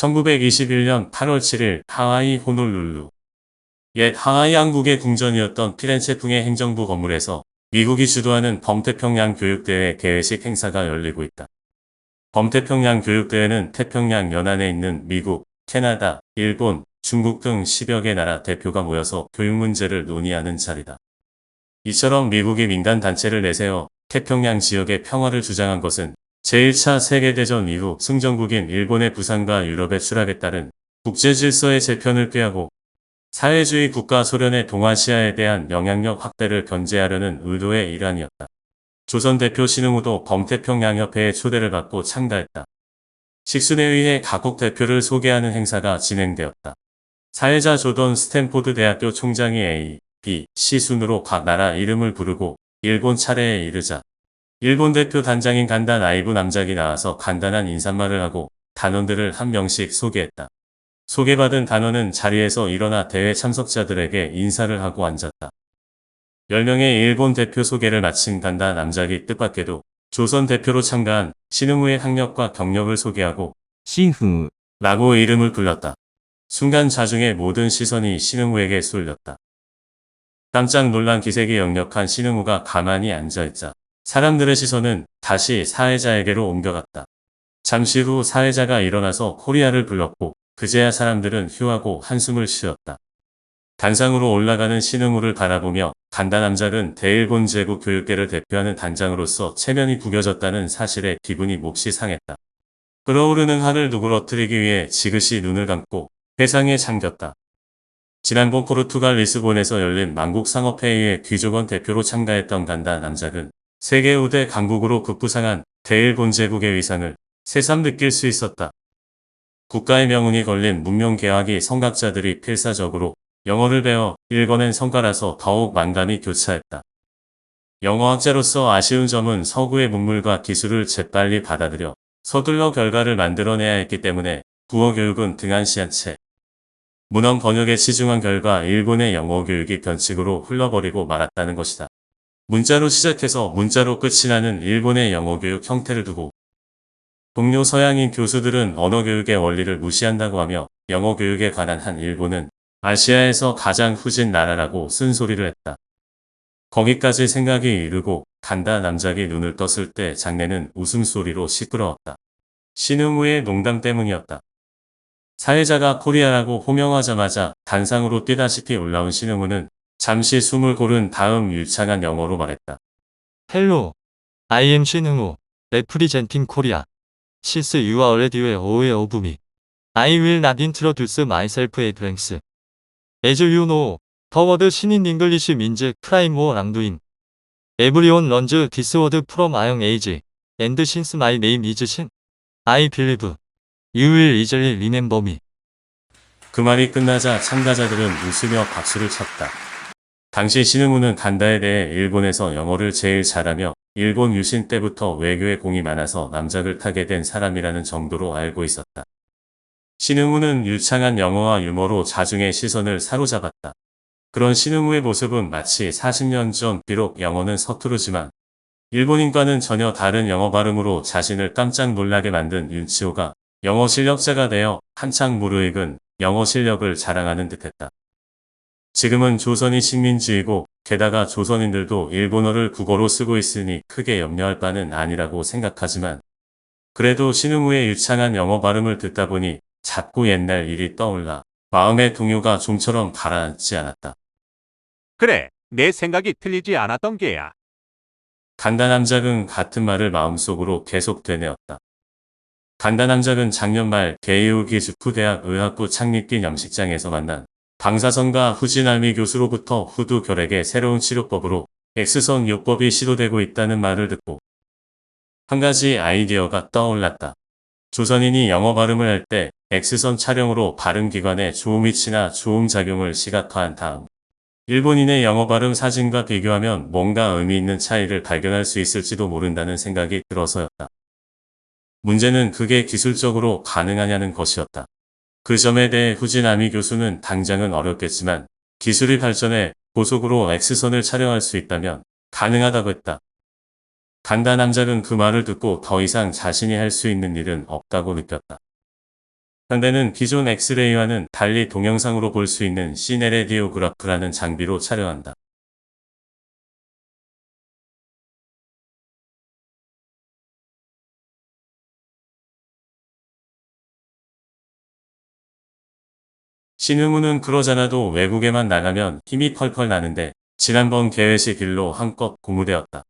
1921년 8월 7일 하와이 호놀룰루. 옛 하와이 왕국의 궁전이었던 피렌체풍의 행정부 건물에서 미국이 주도하는 범태평양 교육대회 개회식 행사가 열리고 있다. 범태평양 교육대회는 태평양 연안에 있는 미국, 캐나다, 일본, 중국 등 10여 개 나라 대표가 모여서 교육 문제를 논의하는 자리다. 이처럼 미국이 민간단체를 내세워 태평양 지역의 평화를 주장한 것은 제1차 세계대전 이후 승전국인 일본의 부상과 유럽의 추락에 따른 국제질서의 재편을 꾀하고 사회주의 국가 소련의 동아시아에 대한 영향력 확대를 견제하려는 의도의 일환이었다. 조선 대표 신흥우도 범태평양협회의 초대를 받고 참가했다. 식순에 의해 각국 대표를 소개하는 행사가 진행되었다. 사회자 조던 스탠포드 대학교 총장이 A, B, C 순으로 각 나라 이름을 부르고 일본 차례에 이르자 일본 대표 단장인 간단 아이브 남작이 나와서 간단한 인사말을 하고 단원들을 한 명씩 소개했다. 소개받은 단원은 자리에서 일어나 대회 참석자들에게 인사를 하고 앉았다. 10명의 일본 대표 소개를 마친 간단 남작이 뜻밖에도 조선 대표로 참가한 신흥우의 학력과 경력을 소개하고 신흥우 라고 이름을 불렀다. 순간 자중의 모든 시선이 신흥우에게 쏠렸다. 깜짝 놀란 기색이 역력한 신흥우가 가만히 앉아있자 사람들의 시선은 다시 사회자에게로 옮겨갔다. 잠시 후 사회자가 일어나서 코리아를 불렀고 그제야 사람들은 휴하고 한숨을 쉬었다. 단상으로 올라가는 신흥우를 바라보며 간단남작은 대일본 제국 교육계를 대표하는 단장으로서 체면이 구겨졌다는 사실에 기분이 몹시 상했다. 끓어오르는 한을 누그러뜨리기 위해 지그시 눈을 감고 회상에 잠겼다. 지난번 포르투갈 리스본에서 열린 만국상업회의에 귀족원 대표로 참가했던 간단남작은 세계 우대 강국으로 급부상한 대일본 제국의 위상을 새삼 느낄 수 있었다. 국가의 명운이 걸린 문명개혁이 성각자들이 필사적으로 영어를 배워 읽어낸 성과라서 더욱 만감이 교차했다. 영어학자로서 아쉬운 점은 서구의 문물과 기술을 재빨리 받아들여 서둘러 결과를 만들어내야 했기 때문에 국어교육은 등한시한 채 문헌 번역에 치중한 결과 일본의 영어교육이 변칙으로 흘러버리고 말았다는 것이다. 문자로 시작해서 문자로 끝이 나는 일본의 영어교육 형태를 두고 동료 서양인 교수들은 언어교육의 원리를 무시한다고 하며 영어교육에 관한 한 일본은 아시아에서 가장 후진 나라라고 쓴소리를 했다. 거기까지 생각이 이르고 간단남작이 눈을 떴을 때 장내는 웃음소리로 시끄러웠다. 신흥우의 농담 때문이었다. 사회자가 코리아라고 호명하자마자 단상으로 뛰다시피 올라온 신흥우는 잠시 숨을 고른 다음 유창한 영어로 말했다. Hello, I am 신흥우, representing Korea. Since you are already aware of me, I will not introduce myself at length. As you know, the word 신 in English means crime or wrongdoing. Everyone learns this word from a young age, and since my name is 신, I believe you will easily remember me. 그 말이 끝나자 참가자들은 웃으며 박수를 쳤다. 당시 신흥우는 간다에 대해 일본에서 영어를 제일 잘하며 일본 유신 때부터 외교에 공이 많아서 남작을 타게 된 사람이라는 정도로 알고 있었다. 신흥우는 유창한 영어와 유머로 자중의 시선을 사로잡았다. 그런 신흥우의 모습은 마치 40년 전 비록 영어는 서투르지만 일본인과는 전혀 다른 영어 발음으로 자신을 깜짝 놀라게 만든 윤치호가 영어 실력자가 되어 한창 무르익은 영어 실력을 자랑하는 듯했다. 지금은 조선이 식민지이고 게다가 조선인들도 일본어를 국어로 쓰고 있으니 크게 염려할 바는 아니라고 생각하지만 그래도 신흥우의 유창한 영어 발음을 듣다 보니 자꾸 옛날 일이 떠올라 마음의 동요가 좀처럼 가라앉지 않았다. 그래, 내 생각이 틀리지 않았던 게야. 간단남작은 같은 말을 마음속으로 계속 되뇌었다. 간단남작은 작년 말 게이오기즈쿠 대학 의학부 창립기 양식장에서 만난 방사선과 후진알미 교수로부터 후두 결핵의 새로운 치료법으로 X선 요법이 시도되고 있다는 말을 듣고 한 가지 아이디어가 떠올랐다. 조선인이 영어 발음을 할 때 X선 촬영으로 발음기관에 좋은 위치나 좋은 작용을 시각화한 다음 일본인의 영어 발음 사진과 비교하면 뭔가 의미 있는 차이를 발견할 수 있을지도 모른다는 생각이 들어서였다. 문제는 그게 기술적으로 가능하냐는 것이었다. 그 점에 대해 후진아미 교수는 당장은 어렵겠지만 기술이 발전해 고속으로 X선을 촬영할 수 있다면 가능하다고 했다. 간단남작은 그 말을 듣고 더 이상 자신이 할 수 있는 일은 없다고 느꼈다. 상대는 기존 엑스레이와는 달리 동영상으로 볼 수 있는 시네레디오그라프라는 장비로 촬영한다. 신흥우는 그러잖아도 외국에만 나가면 힘이 펄펄 나는데 지난번 개회식 일로 한껏 고무되었다.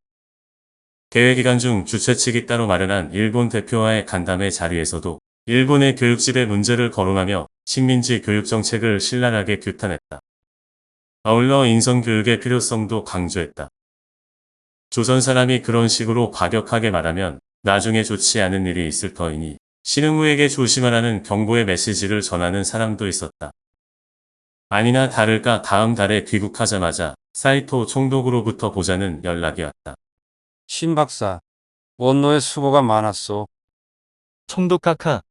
대회 기간 중 주최 측이 따로 마련한 일본 대표와의 간담회 자리에서도 일본의 교육질의 문제를 거론하며 식민지 교육 정책을 신랄하게 규탄했다. 아울러 인성교육의 필요성도 강조했다. 조선 사람이 그런 식으로 과격하게 말하면 나중에 좋지 않은 일이 있을 터이니 신흥우에게 조심하라는 경고의 메시지를 전하는 사람도 있었다. 아니나 다를까 다음 달에 귀국하자마자 사이토 총독으로부터 보자는 연락이 왔다. 신 박사, 원로의 수고가 많았소. 총독 카카.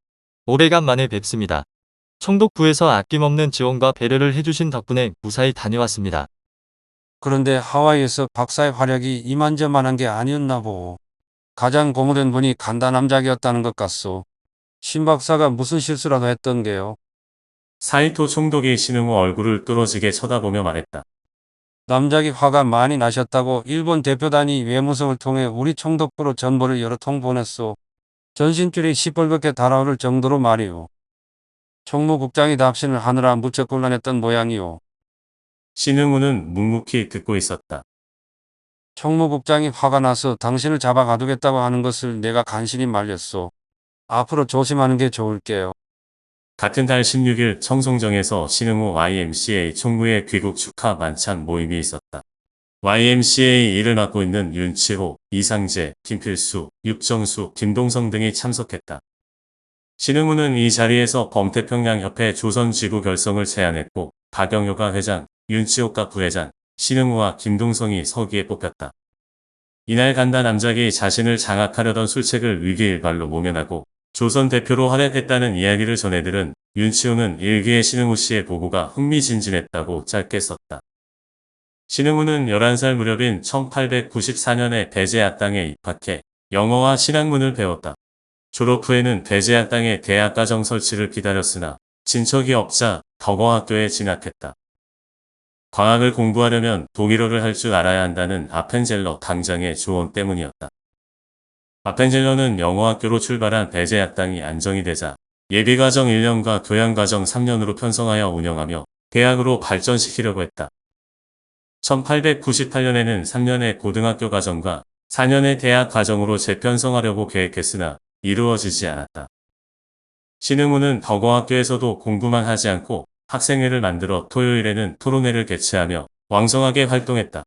오래간만에 뵙습니다. 총독부에서 아낌없는 지원과 배려를 해주신 덕분에 무사히 다녀왔습니다. 그런데 하와이에서 박사의 활약이 이만저만한 게 아니었나 보오. 가장 고무된 분이 간다남작이었다는 것 같소. 신 박사가 무슨 실수라도 했던 게요. 사이토 총독이 신흥우 얼굴을 뚫어지게 쳐다보며 말했다. 남작이 화가 많이 나셨다고 일본 대표단이 외무성을 통해 우리 총독부로 전보를 여러 통 보냈소. 전신줄이 시뻘겋게 달아오를 정도로 말이오. 총무국장이 답신을 하느라 무척 곤란했던 모양이오. 신흥우는 묵묵히 듣고 있었다. 총무국장이 화가 나서 당신을 잡아 가두겠다고 하는 것을 내가 간신히 말렸소. 앞으로 조심하는 게 좋을게요. 같은 달 16일 청송정에서 신흥우 YMCA 총무의 귀국 축하 만찬 모임이 있었다. YMCA 일을 맡고 있는 윤치호, 이상재, 김필수, 육정수, 김동성 등이 참석했다. 신흥우는 이 자리에서 범태평양협회 조선지구 결성을 제안했고 박영효가 회장, 윤치호가 부회장, 신흥우와 김동성이 서기에 뽑혔다. 이날 간다 남작이 자신을 장악하려던 술책을 위기일발로 모면하고 조선 대표로 활약했다는 이야기를 전해들은 윤치호는 일기의 신흥우 씨의 보고가 흥미진진했다고 짧게 썼다. 신흥우는 11살 무렵인 1894년에 배제학당에 입학해 영어와 신학문을 배웠다. 졸업 후에는 배제학당에 대학가정 설치를 기다렸으나 진척이 없자 덕어학교에 진학했다. 과학을 공부하려면 독일어를 할 줄 알아야 한다는 아펜젤러 당장의 조언 때문이었다. 아펜젤러는 영어학교로 출발한 배제학당이 안정이 되자 예비과정 1년과 교양과정 3년으로 편성하여 운영하며 대학으로 발전시키려고 했다. 1898년에는 3년의 고등학교 과정과 4년의 대학 과정으로 재편성하려고 계획했으나 이루어지지 않았다. 신흥우는 덕어학교에서도 공부만 하지 않고 학생회를 만들어 토요일에는 토론회를 개최하며 왕성하게 활동했다.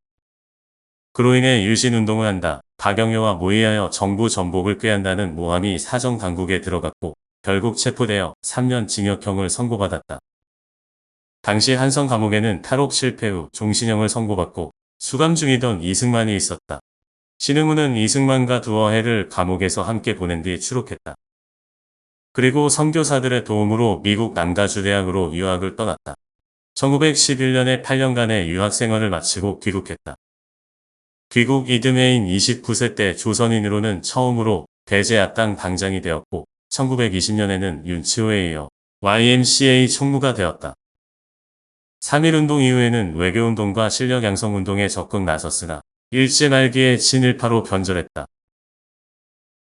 그로 인해 유신운동을 한다, 박영효와 모의하여 정부 전복을 꾀한다는 모함이 사정당국에 들어갔고 결국 체포되어 3년 징역형을 선고받았다. 당시 한성 감옥에는 탈옥 실패 후 종신형을 선고받고 수감 중이던 이승만이 있었다. 신흥우는 이승만과 두어 해를 감옥에서 함께 보낸 뒤 추록했다. 그리고 선교사들의 도움으로 미국 남가주 대학으로 유학을 떠났다. 1911년에 8년간의 유학생활을 마치고 귀국했다. 귀국 이듬해인 29세 때 조선인으로는 처음으로 배제학당 당장이 되었고 1920년에는 윤치호에 이어 YMCA 총무가 되었다. 3.1운동 이후에는 외교운동과 실력양성운동에 적극 나섰으나 일제 말기에 친일파로 변절했다.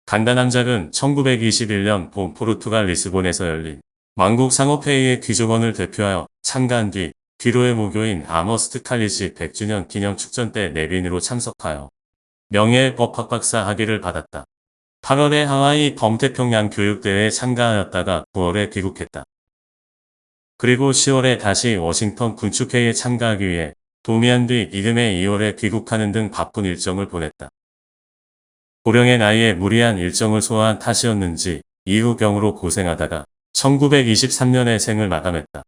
간다남작은 1921년 봄 포르투갈 리스본에서 열린 만국상업회의의 귀족원을 대표하여 참가한 뒤 귀로의 모교인 아머스트 칼리지 100주년 기념 축전 때 내빈으로 참석하여 명예의 법학박사 학위를 받았다. 8월에 하와이 범태평양 교육대회에 참가하였다가 9월에 귀국했다. 그리고 10월에 다시 워싱턴 군축회의에 참가하기 위해 도미한 뒤 이듬해 2월에 귀국하는 등 바쁜 일정을 보냈다. 고령의 나이에 무리한 일정을 소화한 탓이었는지 이후 병으로 고생하다가 1923년에 생을 마감했다.